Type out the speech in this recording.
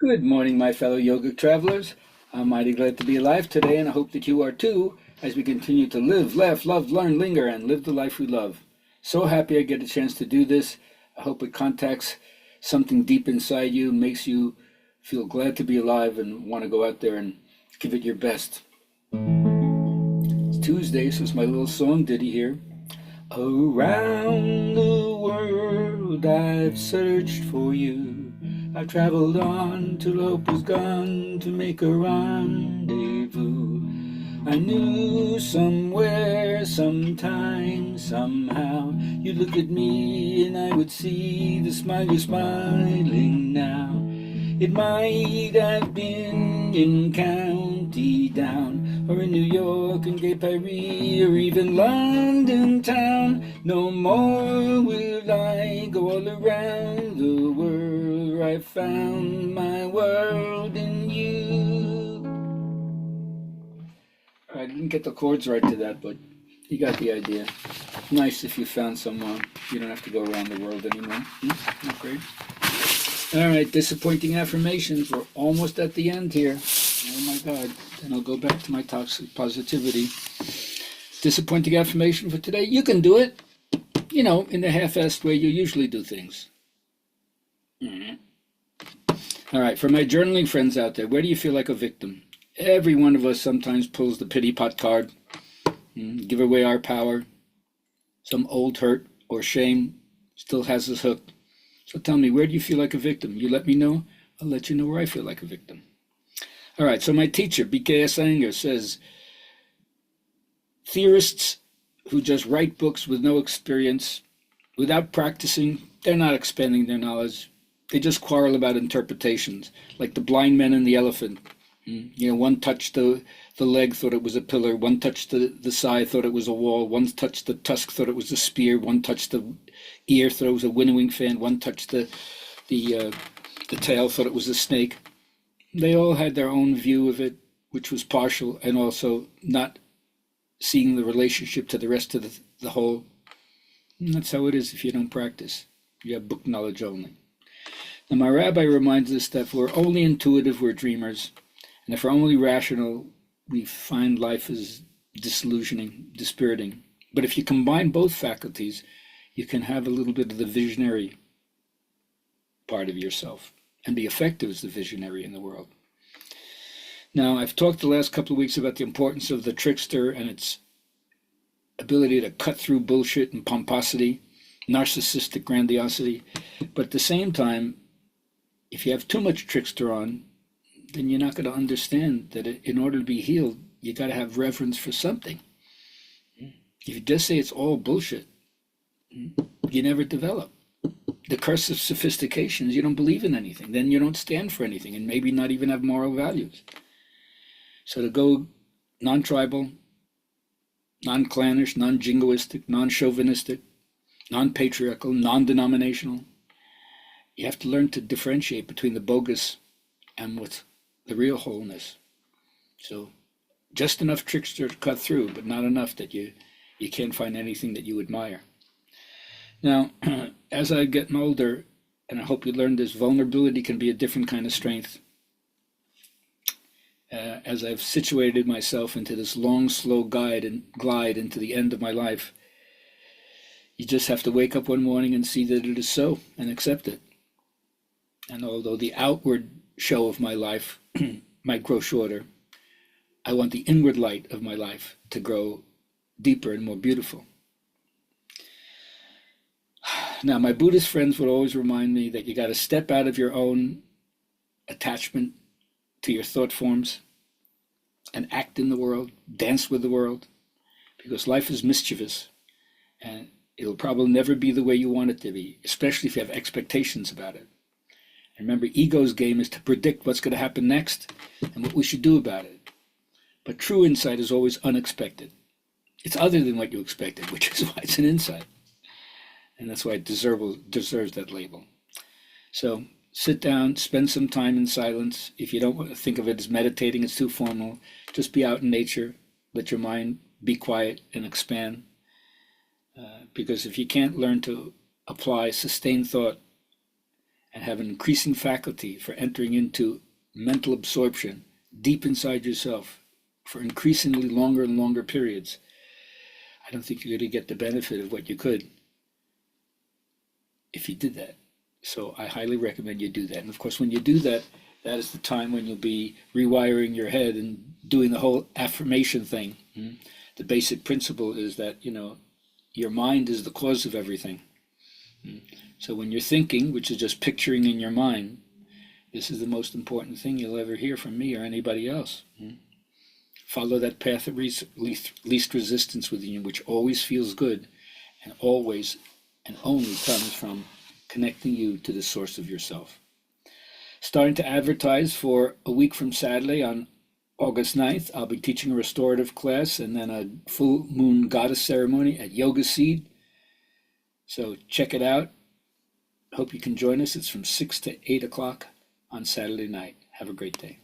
Good morning, my fellow yogic travelers. I'm mighty glad to be alive today, and I hope that you are too, as we continue to live, laugh, love, learn, linger, and live the life we love. So happy I get a chance to do this. I hope it contacts something deep inside you, makes you feel glad to be alive and want to go out there and give it your best. It's Tuesday, so it's my little song ditty here. Around the world I've searched for you. I traveled on till hope was gone to make a rendezvous. I knew somewhere, sometime, somehow, you'd look at me and I would see the smile you're smiling now. It might have been in County Down, or in New York and Gay Paris, or even London town. No more will I go all around the world. I found my world in you. I didn't get the chords right to that, but you got the idea. Nice if you found someone. You don't have to go around the world anymore. Not great. All right, disappointing affirmations. We're almost at the end here. Oh my God. And I'll go back to my toxic positivity. Disappointing affirmation for today. You can do it, in the half-assed way you usually do things. All right, for my journaling friends out there, where do you feel like a victim? Every one of us sometimes pulls the pity pot card, give away our power. Some old hurt or shame still has us hooked. So tell me, where do you feel like a victim? You let me know, I'll let you know where I feel like a victim. All right, so my teacher, B.K.S. Iyengar, says, theorists who just write books with no experience, without practicing, they're not expanding their knowledge. They just quarrel about interpretations, like the blind man and the elephant. One touched the leg, thought it was a pillar. One touched the side, thought it was a wall. One touched the tusk, thought it was a spear. One touched the ear, thought it was a winnowing fan. One touched the tail, thought it was a snake. They all had their own view of it, which was partial, and also not seeing the relationship to the rest of the whole. And that's how it is if you don't practice. You have book knowledge only. Now, my rabbi reminds us that if we're only intuitive, we're dreamers. And if we're only rational, we find life as disillusioning, dispiriting. But if you combine both faculties, you can have a little bit of the visionary part of yourself and be effective as the visionary in the world. Now, I've talked the last couple of weeks about the importance of the trickster and its ability to cut through bullshit and pomposity, narcissistic grandiosity. But at the same time, if you have too much trickster on, then you're not going to understand that in order to be healed, you got to have reverence for something. If you just say it's all bullshit, you never develop. The curse of sophistication is you don't believe in anything. Then you don't stand for anything and maybe not even have moral values. So to go non-tribal, non-clannish, non-jingoistic, non-chauvinistic, non-patriarchal, non-denominational, you have to learn to differentiate between the bogus and what's the real wholeness. So just enough trickster to cut through, but not enough that you can't find anything that you admire. Now, as I get older, and I hope you learn this, vulnerability can be a different kind of strength. As I've situated myself into this long, slow glide into the end of my life, you just have to wake up one morning and see that it is so and accept it. And although the outward show of my life might grow shorter, I want the inward light of my life to grow deeper and more beautiful. Now, my Buddhist friends would always remind me that you got to step out of your own attachment to your thought forms and act in the world, dance with the world, because life is mischievous and it'll probably never be the way you want it to be, especially if you have expectations about it. And remember, ego's game is to predict what's going to happen next and what we should do about it. But true insight is always unexpected. It's other than what you expected, which is why it's an insight. And that's why it deserves that label. So sit down, spend some time in silence. If you don't want to think of it as meditating, it's too formal. Just be out in nature. Let your mind be quiet and expand. Because if you can't learn to apply sustained thought and have an increasing faculty for entering into mental absorption deep inside yourself for increasingly longer and longer periods, I don't think you're going to get the benefit of what you could if you did that. So I highly recommend you do that. And of course, when you do that, that is the time when you'll be rewiring your head and doing the whole affirmation thing. The basic principle is that, your mind is the cause of everything. So when you're thinking, which is just picturing in your mind, this is the most important thing you'll ever hear from me or anybody else. Follow that path of least resistance within you, which always feels good and always and only comes from connecting you to the source of yourself. Starting to advertise for a week from Saturday on August 9th, I'll be teaching a restorative class and then a full moon goddess ceremony at Yoga Seed. So check it out. Hope you can join us. It's from 6 to 8 o'clock on Saturday night. Have a great day.